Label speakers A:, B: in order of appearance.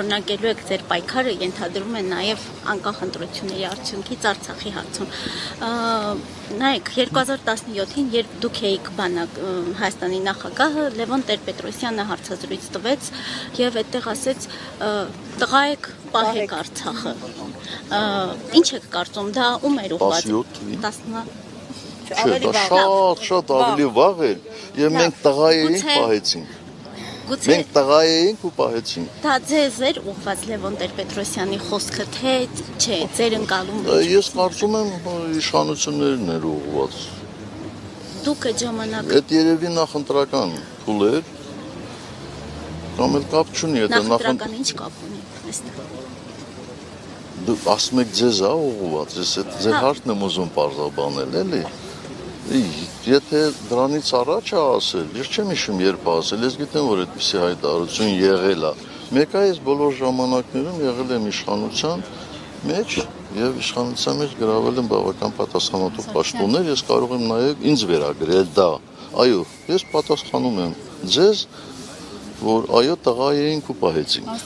A: Օրինակելու եք ձեր պայքարը ենթադրում է նաև անկախ ընտրությունների արդյունքից Արցախի հարցում։ Նայեք 2017-ին, երբ դուք էիք Հայաստանի նախագահը, Լևոն Տեր-Պետրոսյանը հարցազրույց տվեց եւ այդտեղ ասեց տղա եք, պահեք Արցախը։ Ինչ եք կարծում, դա ում էր ուղղված։
B: 17 շատ ավելի վաղ էր եւ մենք տղա էինք, պահեցինք։ Մենք տղա էինք ու պահեցինք։
A: Դա ձեզ էր ուղղված Լևոն Տեր-Պետրոսյանի խոսքը, թե չէ, ձեր ընկալում։
B: Ես կարծում եմ իշխանություններն էր ուղղված։
A: Դուք այդ ժամանակ
B: Այդ երևի նախընտրական փուլ էր, կամ էլ կապ չունի, եթե
A: նախընտրական ինչ կապ ունի այստեղ։
B: Դու ասում եք ձեզ ա ուղղված, ես այդ ձեր հարցն եմ ուզում պարզաբանել, էլի։ Եթե դրանից առաջ է ասել, ես չեմ հիշում երբ ասել, ես գիտեմ, որ այդպիսի հայտարարություն եղել է։ Մեկ է ես բոլոր ժամանակներում եղել եմ իշխանության մեջ եւ իշխանության մեջ գրավել եմ բավական պատասխանատու պաշտոններ, ես կարող եմ նաեւ ինձ վերագրել դա։ Այո, ես պատասխանում եմ ձեզ, որ այո տղա էինք ու պահեցինք։